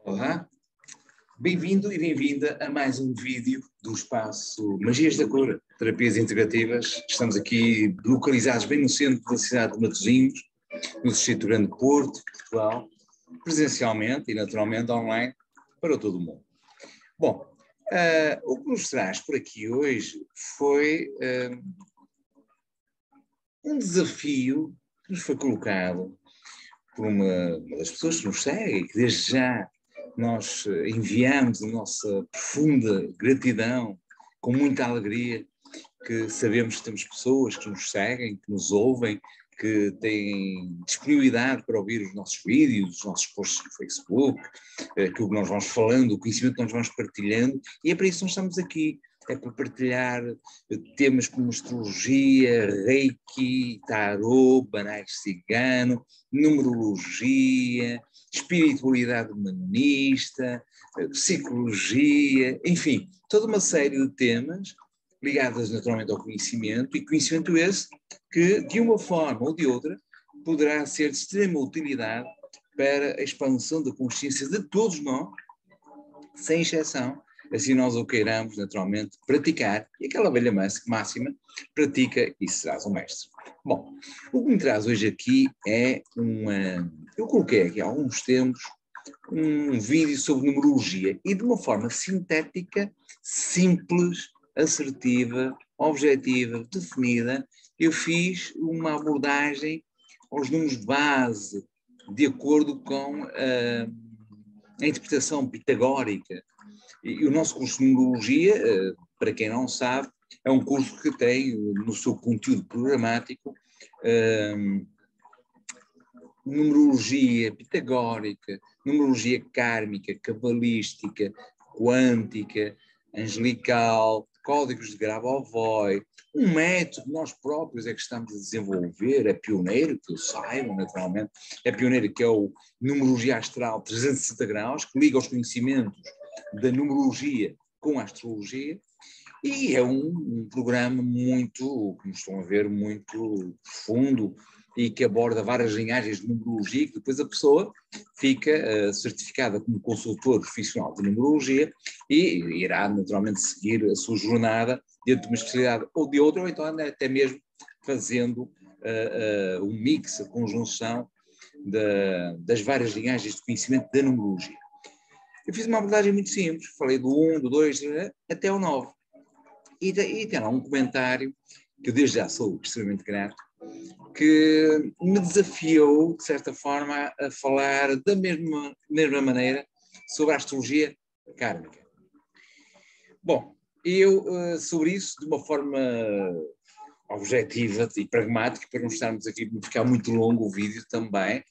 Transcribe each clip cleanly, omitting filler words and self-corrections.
Olá, bem-vindo e bem-vinda a mais um vídeo do espaço Magias da Cura, Terapias Integrativas. Estamos aqui localizados bem no centro da cidade de Matosinhos, no Distrito Grande de Porto, Portugal, presencialmente e naturalmente online para todo o mundo. Bom, o que nos traz por aqui hoje foi um desafio que nos foi colocado por uma das pessoas que nos segue e que desde já nós enviamos a nossa profunda gratidão, com muita alegria, que sabemos que temos pessoas que nos seguem, que nos ouvem, que têm disponibilidade para ouvir os nossos vídeos, os nossos posts no Facebook, aquilo que nós vamos falando, o conhecimento que nós vamos partilhando, e é para isso que nós estamos aqui. É para partilhar temas como astrologia, reiki, tarô, baralho cigano, numerologia, espiritualidade humanista, psicologia, enfim, toda uma série de temas ligados naturalmente ao conhecimento, e conhecimento esse que, de uma forma ou de outra, poderá ser de extrema utilidade para a expansão da consciência de todos nós, sem exceção, assim nós o queiramos naturalmente praticar, e aquela velha máxima, pratica e serás um mestre. Bom, o que me traz hoje aqui é eu coloquei aqui há alguns tempos um vídeo sobre numerologia, e de uma forma sintética, simples, assertiva, objetiva, definida, eu fiz uma abordagem aos números de base, de acordo com a interpretação pitagórica. E o nosso curso de numerologia, para quem não sabe, é um curso que tem no seu conteúdo programático numerologia pitagórica, numerologia kármica, cabalística, quântica, angelical, códigos de Grabovoi, um método que nós próprios é que estamos a desenvolver, é pioneiro, que eu saiba, naturalmente, é pioneiro, que é o Numerologia Astral 360 graus, que liga os conhecimentos da numerologia com a astrologia, e é um programa muito, como estão a ver, muito profundo, e que aborda várias linhagens de numerologia, que depois a pessoa fica certificada como consultor profissional de numerologia e irá naturalmente seguir a sua jornada dentro de uma especialidade ou de outra, ou então até mesmo fazendo um mix, a conjunção das várias linhagens de conhecimento da numerologia. Eu fiz uma abordagem muito simples, falei do 1, do 2, até o 9. E tem lá um comentário, que eu desde já sou extremamente grato, que me desafiou, de certa forma, a falar da mesma maneira sobre a astrologia kármica. Bom, eu sobre isso, de uma forma objetiva e pragmática, para não estarmos aqui, para ficar muito longo o vídeo também,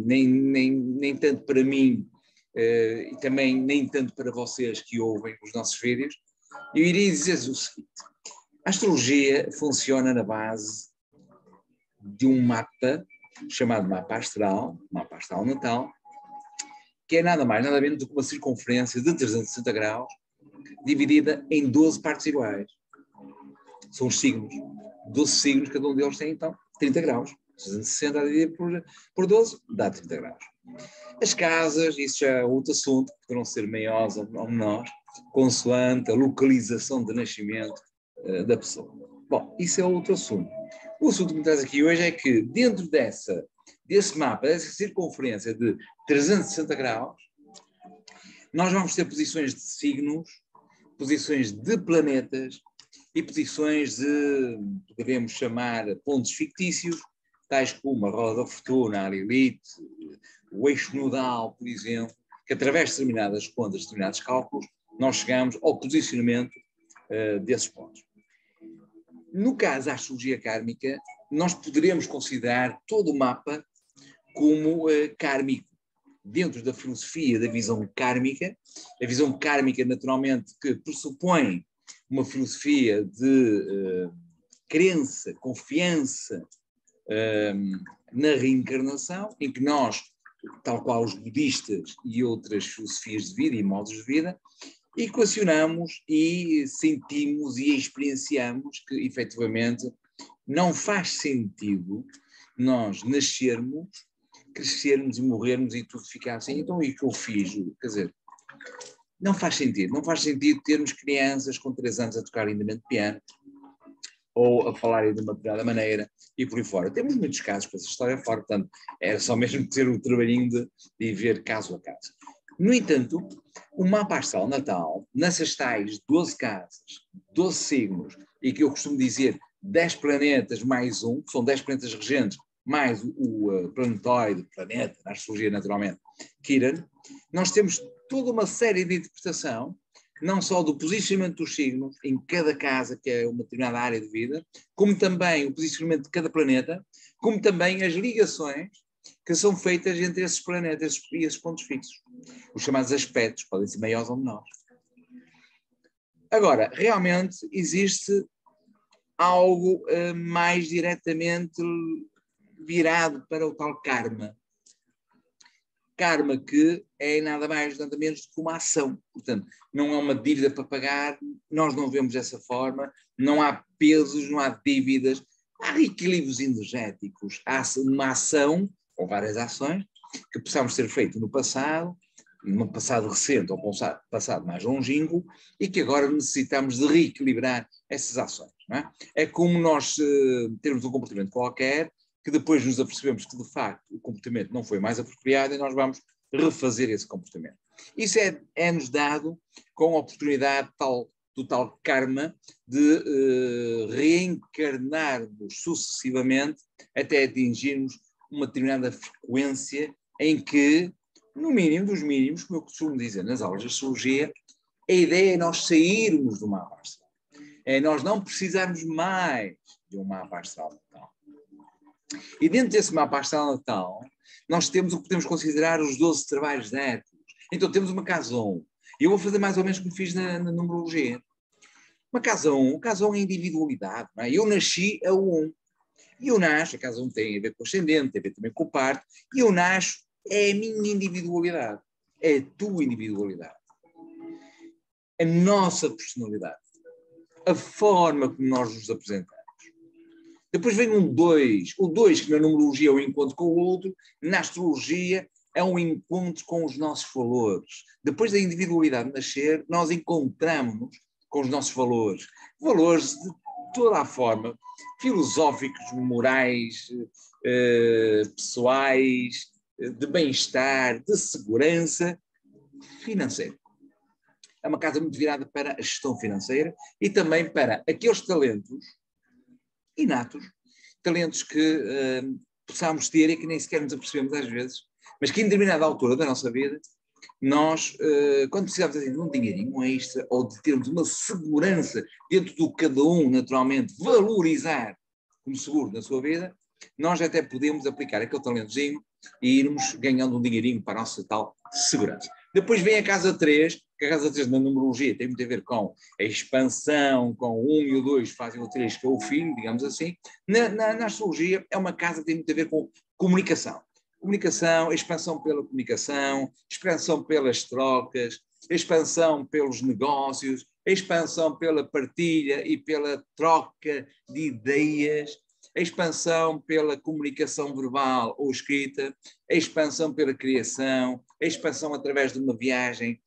nem tanto para mim, e também nem tanto para vocês que ouvem os nossos vídeos, eu iria dizer o seguinte: a astrologia funciona na base de um mapa chamado mapa astral natal, que é nada mais, nada menos do que uma circunferência de 360 graus, dividida em 12 partes iguais. São os signos. 12 signos, cada um deles tem, então, 30 graus. 360 dividido por 12 dá 30 graus. As casas, isso já é outro assunto, poderão ser maiores ou menores, consoante a localização de nascimento da pessoa. Bom, isso é outro assunto. O assunto que me traz aqui hoje é que, dentro desse mapa, dessa circunferência de 360 graus, nós vamos ter posições de signos, posições de planetas e posições de, poderíamos chamar, pontos fictícios, tais como a roda da fortuna, a Lilith, o eixo nodal, por exemplo, que através de determinadas contas, determinados cálculos, nós chegamos ao posicionamento desses pontos. No caso da astrologia kármica, nós poderemos considerar todo o mapa como kármico. Dentro da filosofia da visão kármica, a visão kármica naturalmente que pressupõe uma filosofia de crença, confiança na reencarnação, em que nós, tal qual os budistas e outras filosofias de vida e modos de vida, equacionamos e sentimos e experienciamos que, efetivamente, não faz sentido nós nascermos crescermos e morrermos e tudo ficar assim. Então, e o que eu fiz? Quer dizer, não faz sentido. Não faz sentido termos crianças com 3 anos a tocar lindamente piano ou a falarem de uma determinada maneira e por aí fora. Temos muitos casos para essa história fora, portanto, era só mesmo ter o trabalhinho de ver caso a caso. No entanto, o mapa astral natal, nessas tais 12 casas, 12 signos, e que eu costumo dizer 10 planetas mais um, que são 10 planetas regentes, mais o planetóide, planeta, na astrologia naturalmente, Quiron, nós temos toda uma série de interpretação, não só do posicionamento dos signos em cada casa, que é uma determinada área de vida, como também o posicionamento de cada planeta, como também as ligações que são feitas entre esses planetas e esses pontos fixos. Os chamados aspectos, podem ser maiores ou menores. Agora, realmente existe algo mais diretamente virado para o tal karma. Karma que é nada mais, nada menos do que uma ação. Portanto, não é uma dívida para pagar, nós não vemos dessa forma, não há pesos, não há dívidas, há equilíbrios energéticos, há uma ação, ou várias ações, que possamos ter feito no passado recente ou passado mais longínquo, e que agora necessitamos de reequilibrar essas ações. Não é? É como nós termos um comportamento qualquer, que depois nos apercebemos que, de facto, o comportamento não foi mais apropriado e nós vamos refazer esse comportamento. Isso é-nos dado com a oportunidade do tal karma de reencarnarmos sucessivamente até atingirmos uma determinada frequência em que, no mínimo dos mínimos, como eu costumo dizer nas aulas de astrologia, a ideia é nós sairmos do mapa astral. É nós não precisarmos mais de um mapa astral natal. E dentro desse mapa astral natal, nós temos o que podemos considerar os 12 trabalhos de Hércules. Então temos uma casa 1. E eu vou fazer mais ou menos como fiz na numerologia. Uma casa 1, o casa 1 é individualidade. Não é? Eu nasci a 1. E eu nasço, a casa 1 tem a ver com o ascendente, tem a ver também com o parto, e eu nasço, é a minha individualidade. É a tua individualidade. A nossa personalidade. A forma como nós nos apresentamos. Depois vem um 2. O 2, que na numerologia é um encontro com o outro, na astrologia é um encontro com os nossos valores. Depois da individualidade nascer, nós encontramos-nos com os nossos valores. Valores de toda a forma, filosóficos, morais, pessoais, de bem-estar, de segurança, financeira. É uma casa muito virada para a gestão financeira e também para aqueles talentos inatos, talentos que possamos ter e que nem sequer nos apercebemos às vezes, mas que em determinada altura da nossa vida, nós, quando precisamos de um dinheirinho, um extra, ou de termos uma segurança dentro do cada um, naturalmente, valorizar como seguro na sua vida, nós até podemos aplicar aquele talentozinho e irmos ganhando um dinheirinho para a nossa tal segurança. Depois vem a casa 3, que a casa 3 na numerologia tem muito a ver com a expansão, com o 1 e o 2 fazem o 3, que é o filho, digamos assim. Na astrologia é uma casa que tem muito a ver com comunicação. Comunicação, expansão pela comunicação, expansão pelas trocas, expansão pelos negócios, expansão pela partilha e pela troca de ideias, a expansão pela comunicação verbal ou escrita, a expansão pela criação, a expansão através de uma viagem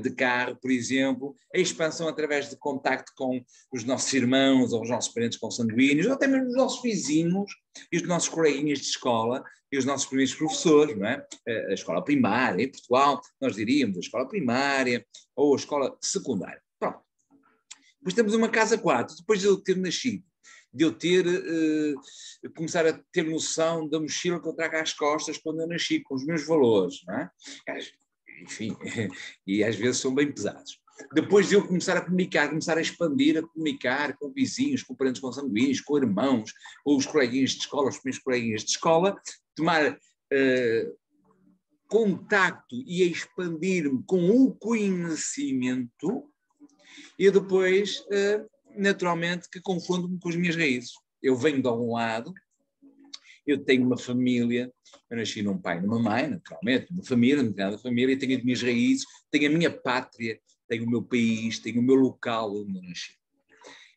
de carro, por exemplo, a expansão através de contacto com os nossos irmãos ou os nossos parentes consanguíneos, ou até mesmo os nossos vizinhos e os nossos coleguinhas de escola e os nossos primeiros professores, não é? A escola primária, em Portugal, nós diríamos a escola primária ou a escola secundária. Pronto. Depois temos uma casa 4, depois de eu ter nascido, de eu ter, começar a ter noção da mochila que eu trago às costas quando eu nasci, com os meus valores, não é? Enfim, e às vezes são bem pesados. Depois de eu começar a comunicar, começar a expandir, a comunicar com vizinhos, com parentes consanguíneos, com irmãos, ou os coleguinhas de escola, os primeiros coleguinhas de escola, tomar contacto e a expandir-me com o conhecimento, e depois, naturalmente, que confundo-me com as minhas raízes. Eu venho de algum lado, eu tenho uma família, eu nasci num pai e numa mãe, naturalmente, uma família, uma determinada família, tenho as minhas raízes, tenho a minha pátria, tenho o meu país, tenho o meu local onde eu nasci.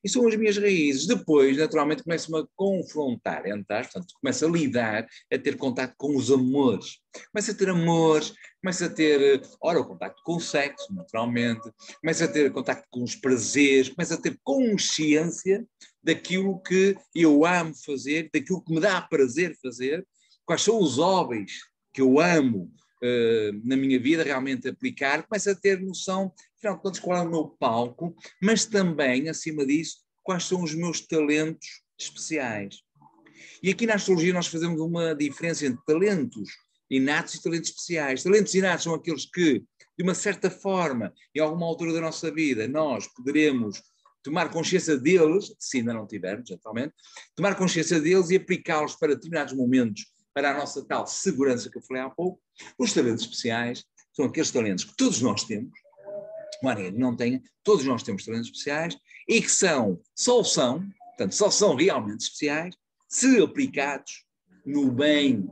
E são as minhas raízes. Depois, naturalmente, começo-me a confrontar, portanto, começo a lidar, a ter contato com os amores. Começo a ter amores, começo a ter, ora, o contacto com o sexo, naturalmente, começo a ter contacto com os prazeres, começo a ter consciência daquilo que eu amo fazer, daquilo que me dá prazer fazer, quais são os hobbies que eu amo na minha vida realmente aplicar, começo a ter noção, afinal de contas, qual é o meu palco, mas também, acima disso, quais são os meus talentos especiais. E aqui na astrologia nós fazemos uma diferença entre talentos inatos e talentos especiais. Talentos inatos são aqueles que, de uma certa forma, em alguma altura da nossa vida, nós poderemos tomar consciência deles, se ainda não tivermos, atualmente, tomar consciência deles e aplicá-los para determinados momentos, para a nossa tal segurança que eu falei há pouco. Os talentos especiais são aqueles talentos que todos nós temos, Maria não tem, todos nós temos talentos especiais e que só são realmente especiais se aplicados no bem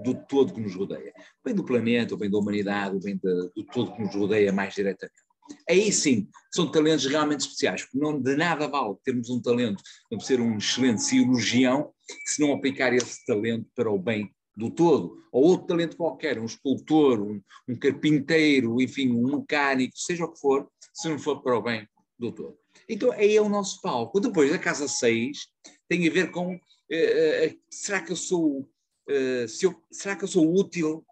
do todo que nos rodeia. O bem do planeta, o bem da humanidade, o bem do todo que nos rodeia mais diretamente. Aí sim, são talentos realmente especiais, porque não de nada vale termos um talento, como ser um excelente cirurgião, se não aplicar esse talento para o bem do todo, ou outro talento qualquer, um escultor, um carpinteiro, enfim, um mecânico, seja o que for, se não for para o bem do todo. Então aí é o nosso palco. Depois, a casa 6 tem a ver com será que eu sou útil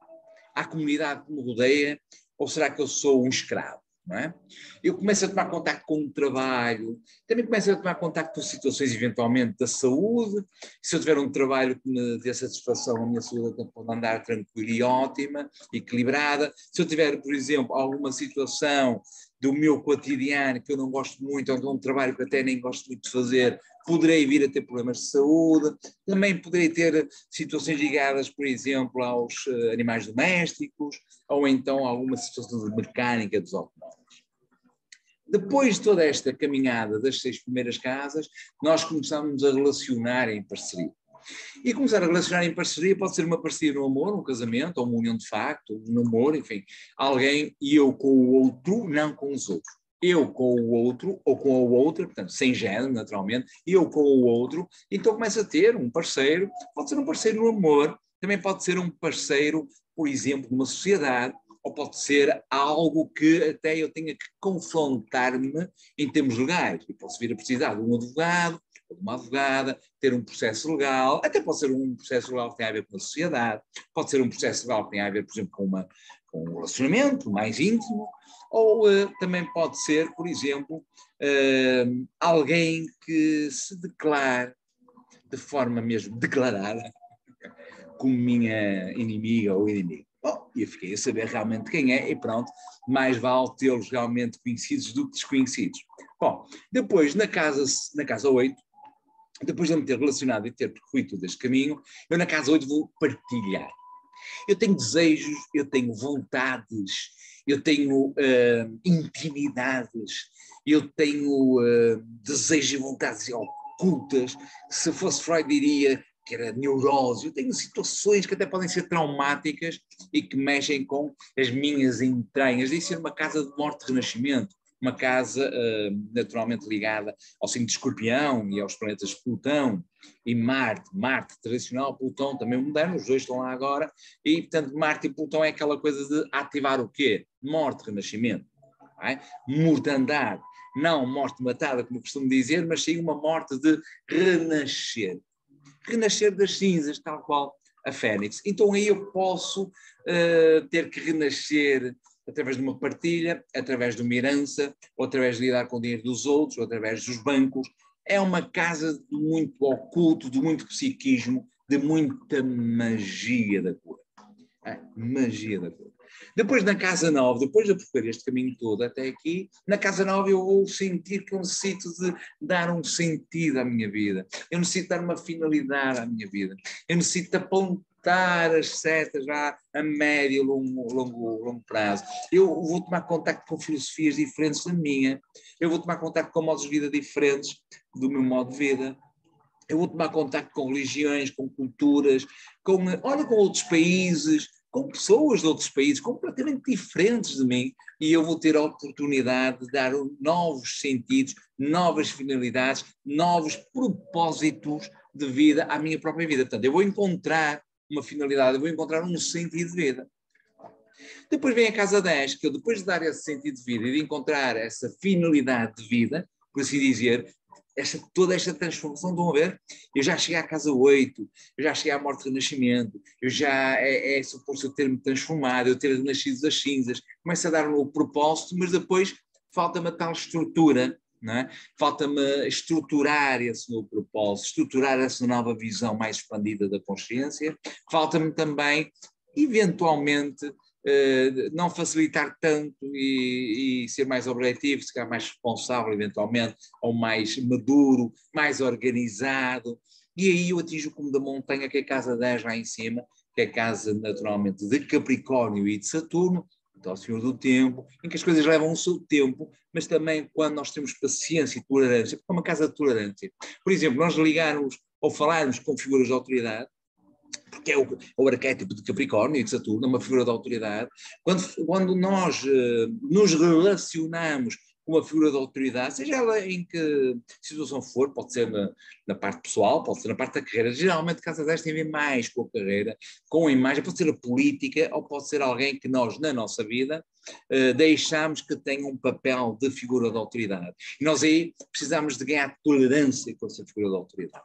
à comunidade que me rodeia, ou será que eu sou um escravo? Não é? Eu começo a tomar contacto com o trabalho, também começo a tomar contacto com situações eventualmente da saúde. Se eu tiver um trabalho que me dê satisfação, a minha saúde pode andar tranquila e ótima, equilibrada. Se eu tiver, por exemplo, alguma situação do meu cotidiano que eu não gosto muito, ou de um trabalho que até nem gosto muito de fazer, poderei vir a ter problemas de saúde. Também poderei ter situações ligadas, por exemplo, aos animais domésticos, ou então alguma situação de mecânica dos automóveis. Depois de toda esta caminhada das 6 primeiras casas, nós começamos a relacionar em parceria. E começar a relacionar em parceria pode ser uma parceria no amor, um casamento, ou uma união de facto, um namoro, enfim. Alguém e eu com o outro, não com os outros. Eu com o outro, ou com a outra, portanto, sem género, naturalmente, eu com o outro, então começa a ter um parceiro, pode ser um parceiro no amor, também pode ser um parceiro, por exemplo, numa sociedade, ou pode ser algo que até eu tenha que confrontar-me em termos legais. Eu posso vir a precisar de um advogado, ou de uma advogada, ter um processo legal, até pode ser um processo legal que tem a ver com a sociedade, pode ser um processo legal que tem a ver, por exemplo, com um relacionamento mais íntimo, ou também pode ser, por exemplo, alguém que se declare de forma mesmo declarada como minha inimiga ou inimigo. Bom, eu fiquei a saber realmente quem é e pronto, mais vale tê-los realmente conhecidos do que desconhecidos. Bom, depois na casa 8, depois de eu me ter relacionado e ter percorrido todo este caminho, eu na casa 8 vou partilhar. Eu tenho desejos, eu tenho vontades, eu tenho intimidades, eu tenho desejos e vontades ocultas. Se fosse Freud diria que era neurose. Eu tenho situações que até podem ser traumáticas e que mexem com as minhas entranhas. Deve ser uma casa de morte e renascimento, uma casa naturalmente ligada ao signo de Escorpião e aos planetas Plutão e Marte. Marte tradicional, Plutão também moderno, os dois estão lá agora. E, portanto, Marte e Plutão é aquela coisa de ativar o quê? Morte, renascimento. É? Mortandade. Não morte matada, como costumo dizer, mas sim uma morte de renascer. Renascer das cinzas, tal qual a Fênix. Então aí eu posso ter que renascer através de uma partilha, através de uma herança, ou através de lidar com o dinheiro dos outros, ou através dos bancos. É uma casa de muito oculto, de muito psiquismo, de muita magia da cura. Magia da cura. Depois na casa 9, depois de percorrer este caminho todo até aqui, na casa 9 eu vou sentir que eu necessito de dar um sentido à minha vida. Eu necessito dar uma finalidade à minha vida. Eu necessito apontar as setas já a médio e longo prazo. Eu vou tomar contacto com filosofias diferentes da minha. Eu vou tomar contacto com modos de vida diferentes do meu modo de vida. Eu vou tomar contacto com religiões, com culturas, com outros países, com pessoas de outros países completamente diferentes de mim, e eu vou ter a oportunidade de dar novos sentidos, novas finalidades, novos propósitos de vida à minha própria vida. Portanto, eu vou encontrar uma finalidade, eu vou encontrar um sentido de vida. Depois vem a casa 10, que eu, depois de dar esse sentido de vida e de encontrar essa finalidade de vida, por assim dizer, toda esta transformação, estão a ver? Eu já cheguei à casa 8, eu já cheguei à morte e renascimento, eu já é suposto eu ter-me transformado, eu ter nascido das cinzas, começo a dar um novo propósito, mas depois falta-me a tal estrutura, não é? Falta-me estruturar esse novo propósito, estruturar essa nova visão mais expandida da consciência, falta-me também, eventualmente, não facilitar tanto e ser mais objetivo, ficar mais responsável eventualmente, ou mais maduro, mais organizado, e aí eu atinjo o cume da montanha, que é a casa 10 lá em cima, que é a casa naturalmente de Capricórnio e de Saturno, então o Senhor do Tempo, em que as coisas levam o seu tempo, mas também quando nós temos paciência e tolerância, porque é uma casa de tolerância. Por exemplo, nós ligarmos ou falarmos com figuras de autoridade, porque é o arquétipo de Capricórnio e de Saturno, uma figura de autoridade. Quando nós nos relacionamos com uma figura de autoridade, seja ela em que situação for, pode ser na parte pessoal, pode ser na parte da carreira, geralmente casa 10 tem a ver mais com a carreira, com a imagem, pode ser a política, ou pode ser alguém que nós, na nossa vida, deixamos que tenha um papel de figura de autoridade. E nós aí precisamos de ganhar tolerância com essa figura de autoridade.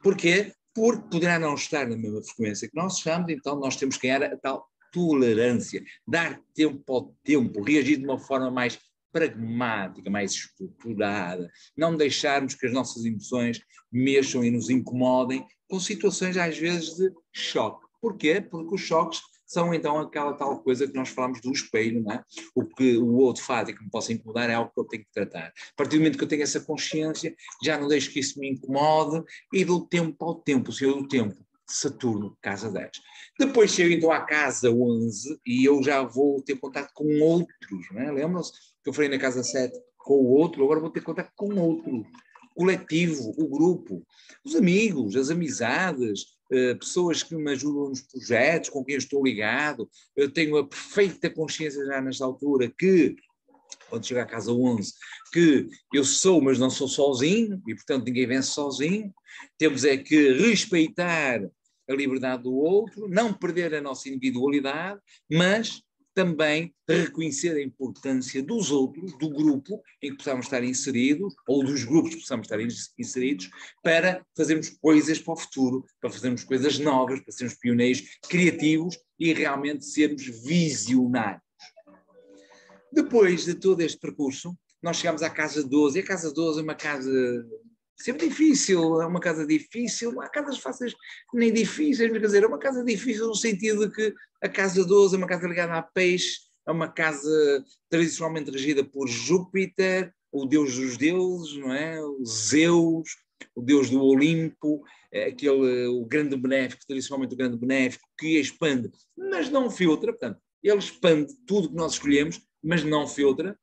Porquê? Porque poderá não estar na mesma frequência que nós estamos, então nós temos que ganhar a tal tolerância, dar tempo ao tempo, reagir de uma forma mais pragmática, mais estruturada, não deixarmos que as nossas emoções mexam e nos incomodem com situações às vezes de choque. Porquê? Porque os choques são então aquela tal coisa que nós falamos do espelho, não é? O que o outro faz e que me possa incomodar é algo que eu tenho que tratar. A partir do momento que eu tenho essa consciência, já não deixo que isso me incomode e dou tempo ao tempo, o Senhor do Tempo, Saturno, casa 10. Depois chego então à casa 11 e eu já vou ter contato com outros, não é? Lembram-se que eu falei na casa 7 com o outro, agora vou ter contato com outro. Coletivo, o grupo, os amigos, as amizades, pessoas que me ajudam nos projetos, com quem eu estou ligado. Eu tenho a perfeita consciência já nesta altura que, quando chegar à casa 11, que eu sou, mas não sou sozinho, e portanto ninguém vence sozinho. Temos é que respeitar a liberdade do outro, não perder a nossa individualidade, mas também reconhecer a importância dos outros, do grupo em que possamos estar inseridos, ou dos grupos que possamos estar inseridos, para fazermos coisas para o futuro, para fazermos coisas novas, para sermos pioneiros, criativos e realmente sermos visionários. Depois de todo este percurso, nós chegamos à casa 12, e a casa 12 é uma casa sempre difícil, é uma casa difícil, há casas fáceis nem difíceis, mas quer dizer, é uma casa difícil no sentido de que a casa 12 é uma casa ligada a peixe, é uma casa tradicionalmente regida por Júpiter, o deus dos deuses, não é? O Zeus, o deus do Olimpo, o grande benéfico, tradicionalmente o grande benéfico, que expande, mas não filtra, portanto, ele expande tudo que nós escolhemos, mas não filtra.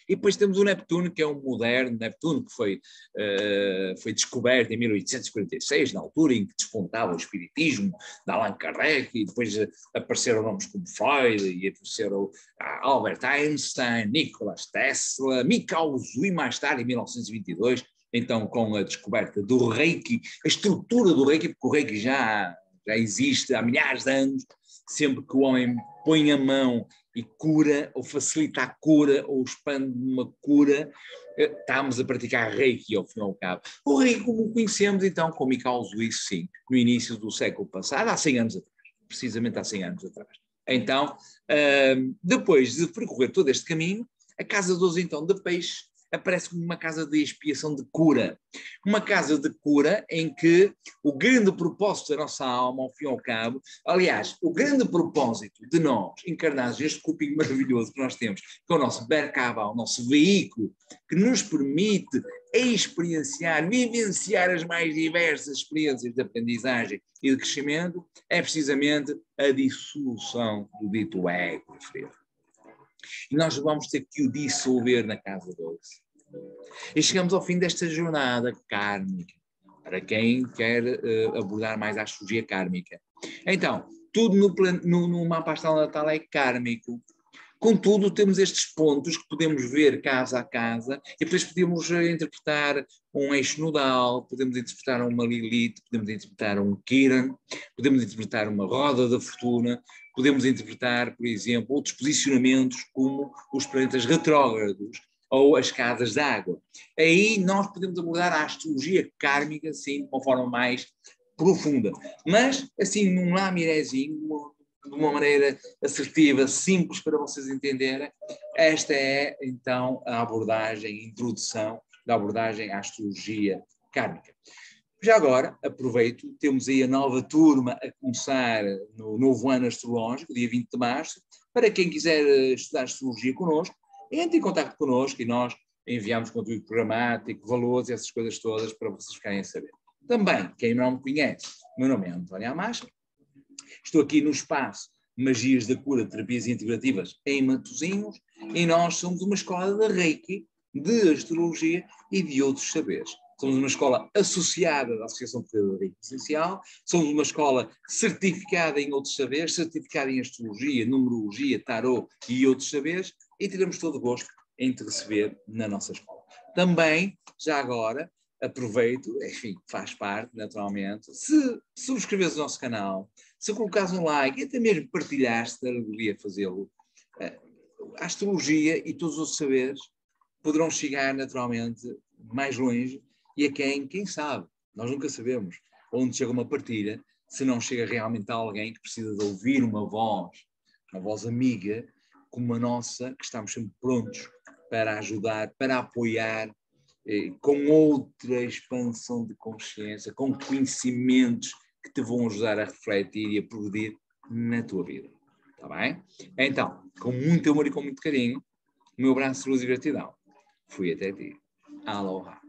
E depois temos o Neptuno, que é um moderno Neptuno, que foi descoberto em 1846, na altura em que despontava o espiritismo de Allan Kardec, e depois apareceram nomes como Freud, e apareceram Albert Einstein, Nikola Tesla, Mikao Usui, mais tarde, em 1922, então com a descoberta do Reiki, a estrutura do Reiki, porque o Reiki já existe há milhares de anos, sempre que o homem põe a mão e cura, ou facilita a cura, ou expande uma cura, estamos a praticar Reiki ao fim e ao cabo. O Reiki, como o conhecemos, então, com Mikao Usui, sim, no início do século passado, há 100 anos atrás, precisamente há 100 anos atrás. Então, depois de percorrer todo este caminho, a casa 12, então, de peixe, aparece como uma casa de expiação, de cura. Uma casa de cura em que o grande propósito da nossa alma, ao fim e ao cabo, aliás, o grande propósito de nós, encarnados neste corpinho maravilhoso que nós temos, que é o nosso Merkaba, o nosso veículo, que nos permite experienciar, vivenciar as mais diversas experiências de aprendizagem e de crescimento, é precisamente a dissolução do dito ego, e nós vamos ter que o dissolver na casa 12. E chegamos ao fim desta jornada kármica, para quem quer abordar mais a astrologia kármica. Então, tudo no mapa astral natal é kármico. Contudo, temos estes pontos que podemos ver casa a casa e depois podemos interpretar um eixo nodal, podemos interpretar uma Lilith, podemos interpretar um Kiran, podemos interpretar uma roda da fortuna, podemos interpretar, por exemplo, outros posicionamentos como os planetas retrógrados ou as casas de água. Aí nós podemos abordar a astrologia kármica, assim, de uma forma mais profunda. Mas, assim, num lamirezinho, de uma maneira assertiva, simples para vocês entenderem, esta é, então, a abordagem, a introdução da abordagem à astrologia kármica. Já agora, aproveito, temos aí a nova turma a começar no novo ano astrológico, dia 20 de março. Para quem quiser estudar astrologia connosco, entre em contato connosco e nós enviamos conteúdo programático, valores, essas coisas todas para vocês ficarem a saber. Também, quem não me conhece, meu nome é António Amacha, estou aqui no espaço Magias da Cura, Terapias Integrativas em Matosinhos, e nós somos uma escola de Reiki, de Astrologia e de outros saberes. Somos uma escola associada à Associação Portuguesa de Reiki Essencial, somos uma escola certificada em outros saberes, certificada em Astrologia, Numerologia, Tarot e outros saberes, e teremos todo o gosto em te receber na nossa escola. Também, já agora, aproveito, enfim, faz parte, naturalmente, se subscreveres o nosso canal, se colocares um like e até mesmo partilhares, deveria fazê-lo, a astrologia e todos os outros saberes poderão chegar naturalmente mais longe e a quem sabe, nós nunca sabemos onde chega uma partilha, se não chega realmente a alguém que precisa de ouvir uma voz amiga, como a nossa, que estamos sempre prontos para ajudar, para apoiar, com outra expansão de consciência, com conhecimentos que te vão ajudar a refletir e a progredir na tua vida. Está bem? Então, com muito amor e com muito carinho, o meu abraço de luz e gratidão. Fui até ti. Aloha.